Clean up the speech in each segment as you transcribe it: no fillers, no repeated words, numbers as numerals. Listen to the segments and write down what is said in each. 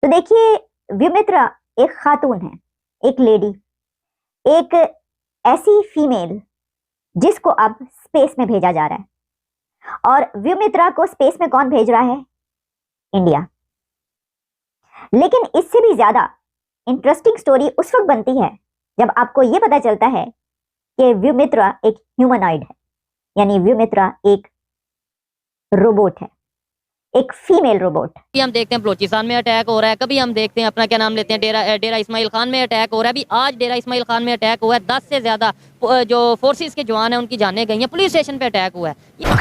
तो देखिए, व्योमित्रा एक खातून है, एक लेडी, एक ऐसी फीमेल जिसको अब स्पेस में भेजा जा रहा है। और व्योमित्रा को स्पेस में कौन भेज रहा है? इंडिया। लेकिन इससे भी ज्यादा इंटरेस्टिंग स्टोरी उस वक्त बनती है जब आपको यह पता चलता है कि व्योमित्रा एक ह्यूमनॉइड है, यानी व्योमित्रा एक रोबोट है, एक फीमेल रोबोट। हम देखते हैं बलोचिस्तान में अटैक हो रहा है, कभी हम देखते हैं अपना क्या नाम लेते हैं डेरा इस्माइल खान में अटैक हो रहा है। अभी आज डेरा इस्माइल खान में अटैक हुआ है, 10 से ज्यादा जो फोर्सेस के जवान हैं उनकी जानें गई हैं। पुलिस स्टेशन पे अटैक हुआ है।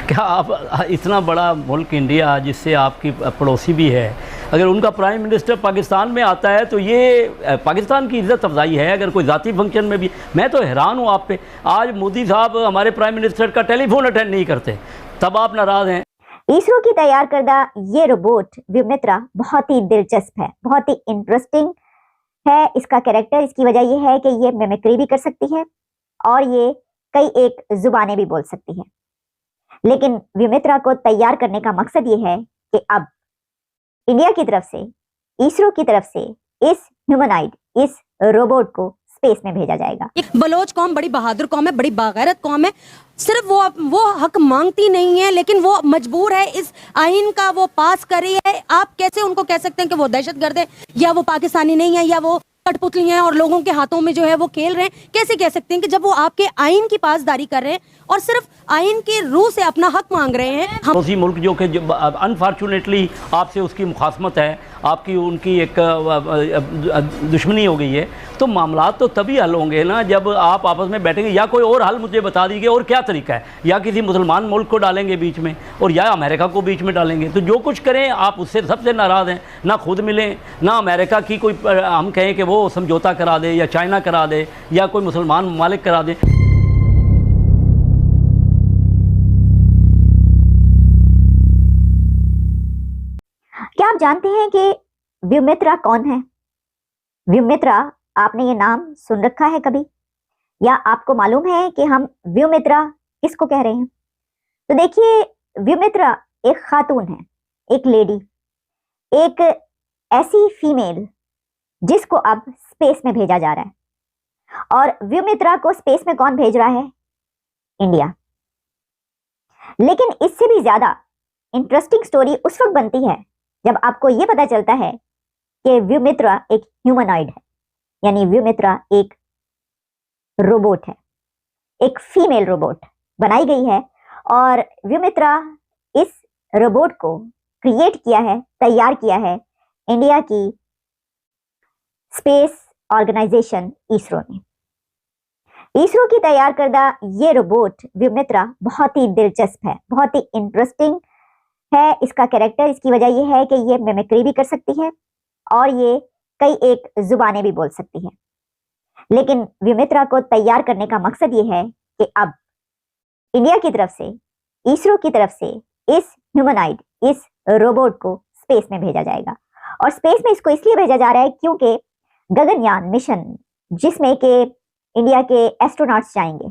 क्या आप इतना बड़ा मुल्क इंडिया, जिससे आपकी पड़ोसी भी है, अगर उनका प्राइम मिनिस्टर पाकिस्तान में आता है तो ये पाकिस्तान की इज्जत अफजाई है। अगर कोई ज़ाती फंक्शन में भी, मैं तो हैरान हूँ आप पे। आज मोदी साहब हमारे प्राइम मिनिस्टर का टेलीफोन अटेंड नहीं करते, तब आप नाराज़ हैं। इसरो की तैयार करदा ये रोबोट व्योमित्रा बहुत ही दिलचस्प है, बहुत ही इंटरेस्टिंग है। इसका कैरेक्टर, इसकी वजह यह है कि ये मिमिक्री भी कर सकती है और ये कई एक जुबानें भी बोल सकती है। लेकिन व्योमित्रा को तैयार करने का मकसद ये है कि अब इंडिया की तरफ से, इसरो की तरफ से इस ह्यूमनॉइड, इस रोबोट को स्पेस में भेजा जाएगा। बलोच कौम बड़ी बहादुर कौम है, बड़ी बागैरत कौम है। सिर्फ वो हक मांगती नहीं है, लेकिन वो मजबूर है इस आइन का वो पास करी है। आप कैसे उनको कह सकते हैं कि वो दहशतगर्द है, या वो पाकिस्तानी नहीं है, या वो कठपुतली हैं और लोगों के हाथों में जो है वो खेल रहे हैं? कैसे कह सकते हैं कि जब वो आपके आइन की पासदारी कर रहे हैं और सिर्फ आइन के रूह से अपना हक मांग रहे हैं? हम उसी मुल्क जो कि अनफॉर्चुनेटली आपसे उसकी मुखासमत है, आपकी उनकी एक दुश्मनी हो गई है, तो मामला तो तभी हल होंगे ना जब आप आपस में बैठेंगे। या कोई और हल मुझे बता दीजिए, और क्या तरीका है? या किसी मुसलमान मुल्क को डालेंगे बीच में, और या अमेरिका को बीच में डालेंगे। तो जो कुछ करें आप उससे सबसे नाराज़ हैं। ना खुद मिलें, ना अमेरिका की कोई हम कहें कि वो समझौता करा दे, या चाइना करा दे, या कोई मुसलमान ममालिक करा दे। क्या आप जानते हैं कि व्योमित्रा कौन है? व्योमित्रा, आपने ये नाम सुन रखा है कभी? या आपको मालूम है कि हम व्योमित्रा किसको कह रहे हैं? तो देखिए, व्योमित्रा एक खातून है, एक लेडी, एक ऐसी फीमेल जिसको अब स्पेस में भेजा जा रहा है। और व्योमित्रा को स्पेस में कौन भेज रहा है? इंडिया। लेकिन इससे भी ज्यादा इंटरेस्टिंग स्टोरी उस वक्त बनती है जब आपको यह पता चलता है कि व्योमित्रा एक ह्यूमनॉइड है, यानी व्योमित्रा एक रोबोट है, एक फीमेल रोबोट बनाई गई है। और व्योमित्रा, इस रोबोट को क्रिएट किया है, तैयार किया है इंडिया की स्पेस ऑर्गेनाइजेशन इसरो ने। इसरो की तैयार करदा ये रोबोट व्योमित्रा बहुत ही दिलचस्प है, बहुत ही इंटरेस्टिंग है। इसका कैरेक्टर, इसकी वजह यह है कि ये मिमिक्री भी कर सकती है और ये कई एक जुबानें भी बोल सकती है। लेकिन व्योमित्रा को तैयार करने का मकसद ये है कि अब इंडिया की तरफ से, इसरो की तरफ से इस ह्यूमनॉइड, इस रोबोट को स्पेस में भेजा जाएगा। और स्पेस में इसको इसलिए भेजा जा रहा है क्योंकि गगनयान मिशन, जिसमें कि इंडिया के एस्ट्रोनॉट्स जाएंगे,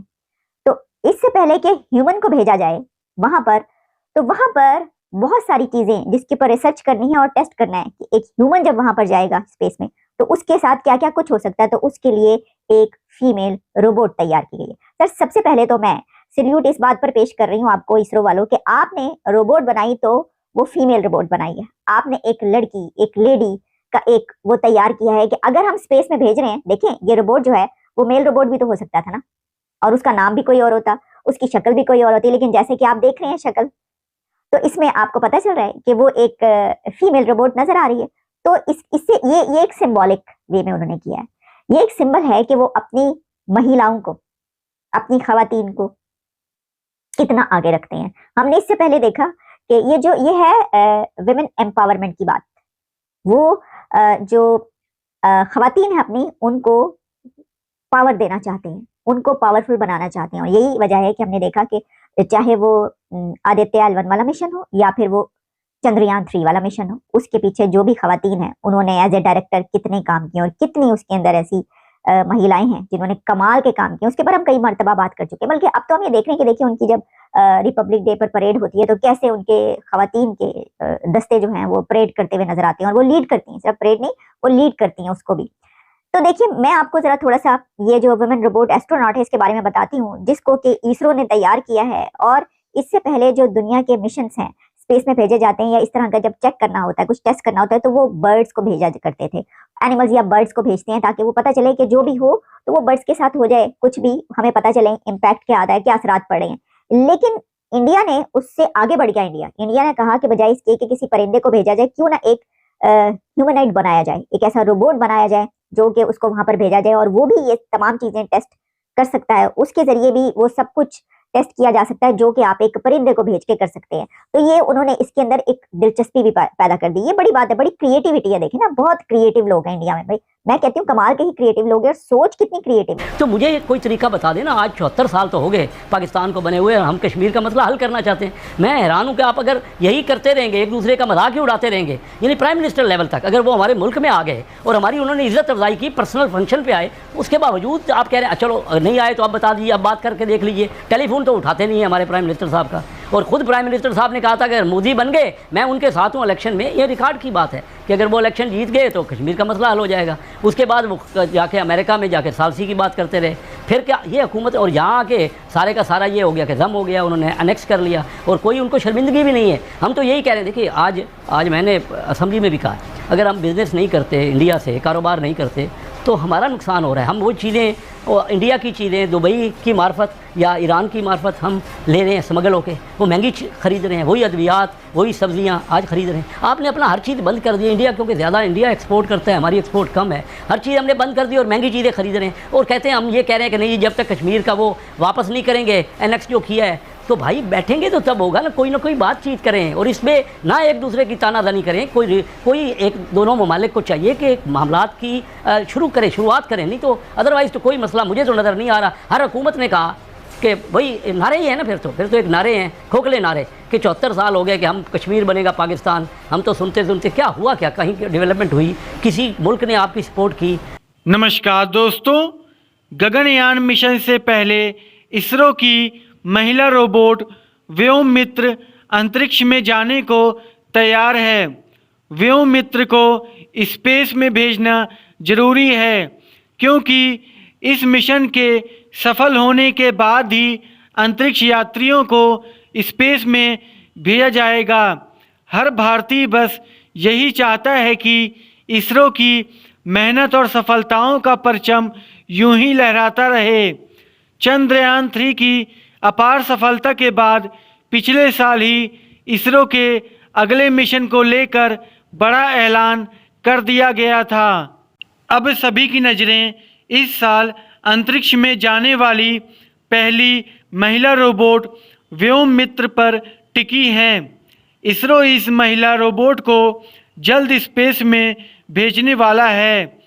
तो इससे पहले कि ह्यूमन को भेजा जाए वहां पर, तो वहां पर बहुत सारी चीजें जिसके ऊपर रिसर्च करनी है और टेस्ट करना है कि एक ह्यूमन जब वहां पर जाएगा स्पेस में तो उसके साथ क्या क्या कुछ हो सकता है। तो उसके लिए एक फीमेल रोबोट तैयार की गई है। सर, सबसे पहले तो मैं सैल्यूट इस बात पर पेश कर रही हूँ आपको, इसरो वालों, कि आपने रोबोट बनाई तो वो फीमेल रोबोट बनाई है। आपने एक लड़की, एक लेडी का एक वो तैयार किया है कि अगर हम स्पेस में भेज रहे हैं, देखें ये रोबोट जो है वो मेल रोबोट भी तो हो सकता था ना, और उसका नाम भी कोई और होता, उसकी शक्ल भी कोई और होती। लेकिन जैसे कि आप देख रहे हैं शक्ल, तो इसमें आपको पता चल रहा है कि वो एक फीमेल रोबोट नजर आ रही है। तो इससे ये एक सिंबॉलिक वे में उन्होंने किया है। ये एक सिंबल है कि वो अपनी महिलाओं को, अपनी खवातीन को कितना आगे रखते हैं। हमने इससे पहले देखा कि ये है विमेन एम्पावरमेंट की बात। वो जो खवातीन है अपनी, उनको पावर देना चाहते हैं, उनको पावरफुल बनाना चाहते हैं। और यही वजह है कि हमने देखा कि चाहे वो आदित्य L1 वाला मिशन हो या फिर वो चंद्रयान 3 वाला मिशन हो, उसके पीछे जो भी खवातीन है उन्होंने एज ए डायरेक्टर कितने काम किए और कितनी उसके अंदर ऐसी महिलाएं हैं जिन्होंने कमाल के काम किए, उसके पर हम कई मर्तबा बात कर चुके हैं। बल्कि अब तो हम ये देख रहे हैं कि देखिए उनकी जब रिपब्लिक डे पर परेड होती है तो कैसे उनके खवातीन के दस्ते जो हैं वो परेड करते हुए नजर आते हैं, और वो लीड करती हैं, सिर्फ परेड नहीं वो लीड करती हैं उसको भी। तो देखिए मैं आपको जरा थोड़ा सा ये जो वुमेन रोबोट एस्ट्रोनॉट है इसके बारे में बताती हूँ, जिसको कि इसरो ने तैयार किया है। और इससे पहले जो दुनिया के मिशन हैं स्पेस में भेजे जाते हैं या इस तरह का जब चेक करना होता है, कुछ टेस्ट करना होता है, तो वो बर्ड्स को भेजा करते थे, एनिमल्स या बर्ड्स को भेजते हैं ताकि वो पता चले कि जो भी हो तो वो बर्ड्स के साथ हो जाए, कुछ भी हमें पता चले इम्पैक्ट क्या आता है, क्या असरात पड़ रहे हैं। लेकिन इंडिया ने उससे आगे बढ़ गया। इंडिया ने कहा कि बजाय इसके कि किसी परिंदे को भेजा जाए, क्यों ना एक ह्यूमनॉइड बनाया जाए, एक ऐसा रोबोट बनाया जाए जो कि उसको वहां पर भेजा जाए और वो भी ये तमाम चीजें टेस्ट कर सकता है, उसके जरिए भी वो सब कुछ टेस्ट किया जा सकता है जो कि आप एक परिंदे को भेज के कर सकते हैं। तो ये उन्होंने इसके अंदर एक दिलचस्पी भी पैदा कर दी। ये बड़ी बात है, बड़ी क्रिएटिविटी है। देखिए ना, बहुत क्रिएटिव लोग हैं इंडिया में भाई, मैं कहती हूँ कमाल के ही क्रिएटिव लोग हैं, और सोच कितनी क्रिएटिव है। तो मुझे कोई तरीका बता देना, आज 74 साल तो हो गए पाकिस्तान को बने हुए, हम कश्मीर का मसला हल करना चाहते हैं। मैं हैरान हूँ कि आप अगर यही करते रहेंगे, एक दूसरे का मजाक ही उड़ाते रहेंगे, यानी प्राइम मिनिस्टर लेवल तक अगर वो हमारे मुल्क में आ गए और हमारी उन्होंने इज्जत अफजाई की, पर्सनल फंक्शन पे आए, उसके बावजूद आप कह रहे हैं चलो नहीं आए तो आप बता दीजिए, अब बात करके देख लीजिए। टेलीफोन तो उठाते नहीं है हमारे प्राइम मिनिस्टर साहब का। और ख़ुद प्राइम मिनिस्टर साहब ने कहा था अगर मोदी बन गए मैं उनके साथ हूँ इलेक्शन में। ये रिकॉर्ड की बात है कि अगर वो इलेक्शन जीत गए तो कश्मीर का मसला हल हो जाएगा। उसके बाद वो जाके अमेरिका में जाके सालसी की बात करते रहे। फिर क्या ये हुकूमत, और यहाँ आके सारे का सारा ये हो गया कि जम हो गया, उन्होंने अनेक्स कर लिया और कोई उनको शर्मिंदगी भी नहीं है। हम तो यही कह रहे हैं, देखिए आज मैंने असम्बली में भी कहा, अगर हम बिज़नेस नहीं करते, इंडिया से कारोबार नहीं करते तो हमारा नुकसान हो रहा है। हम वो चीज़ें, इंडिया की चीज़ें दुबई की मार्फत या ईरान की मार्फत हम ले रहे हैं स्मगल होके, वो महंगी ख़रीद रहे हैं, वही अद्वियात वही सब्जियां आज ख़रीद रहे हैं। आपने अपना हर चीज़ बंद कर दी इंडिया, क्योंकि ज़्यादा इंडिया एक्सपोर्ट करता है, हमारी एक्सपोर्ट कम है। हर चीज़ हमने बंद कर दी और महंगी चीज़ें ख़रीद रहे हैं और कहते हैं हम ये कह रहे हैं कि नहीं, जब तक कश्मीर का वो वापस नहीं करेंगे एनेक्स जो किया है, तो भाई बैठेंगे तो तब होगा ना कोई बातचीत करें और इसमें ना एक दूसरे की तानाजानी करें। कोई एक दोनों ममालिक को चाहिए कि मामलात की शुरुआत करें, नहीं तो अदरवाइज़ तो कोई मसला मुझे तो नज़र नहीं आ रहा। हर हुकूमत ने कहा कि भाई नारे ही है ना, फिर तो एक नारे हैं, खोखले नारे कि 74 साल हो गए कि हम कश्मीर बनेगा पाकिस्तान। हम तो सुनते सुनते क्या हुआ, क्या कहीं डेवलपमेंट हुई, किसी मुल्क ने आपकी सपोर्ट की? नमस्कार दोस्तों, गगनयान मिशन से पहले इसरो की महिला रोबोट व्योममित्र अंतरिक्ष में जाने को तैयार है। व्योममित्र को स्पेस में भेजना जरूरी है क्योंकि इस मिशन के सफल होने के बाद ही अंतरिक्ष यात्रियों को स्पेस में भेजा जाएगा। हर भारतीय बस यही चाहता है कि इसरो की मेहनत और सफलताओं का परचम यूं ही लहराता रहे। चंद्रयान 3 की अपार सफलता के बाद पिछले साल ही इसरो के अगले मिशन को लेकर बड़ा ऐलान कर दिया गया था। अब सभी की नज़रें इस साल अंतरिक्ष में जाने वाली पहली महिला रोबोट व्योममित्र पर टिकी हैं। इसरो इस महिला रोबोट को जल्द स्पेस में भेजने वाला है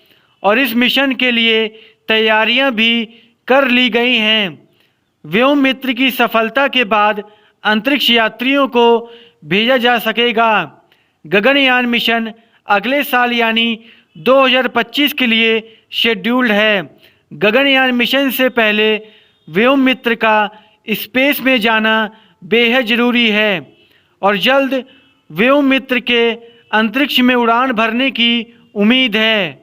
और इस मिशन के लिए तैयारियां भी कर ली गई हैं। व्योममित्र की सफलता के बाद अंतरिक्ष यात्रियों को भेजा जा सकेगा। गगनयान मिशन अगले साल यानी 2025 के लिए शेड्यूल्ड है। गगनयान मिशन से पहले व्योममित्र का स्पेस में जाना बेहद ज़रूरी है और जल्द व्योममित्र के अंतरिक्ष में उड़ान भरने की उम्मीद है।